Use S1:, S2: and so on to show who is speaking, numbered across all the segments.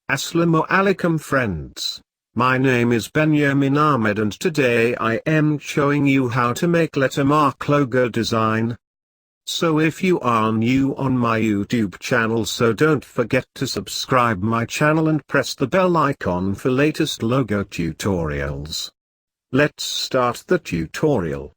S1: Assalamu alaikum friends. My name is Benjamin Ahmed and today I am showing you how to make lettermark logo design. So if you are new on my YouTube channel, so don't forget to subscribe my channel and press the bell icon for latest logo tutorials. Let's start the tutorial.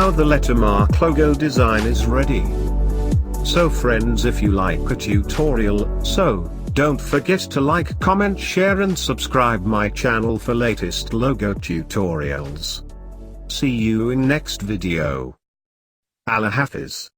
S1: Now the lettermark logo design is ready. So friends, if you like a tutorial, so don't forget to like, comment, share and subscribe my channel for latest logo tutorials. See you in next video. Allah Hafiz.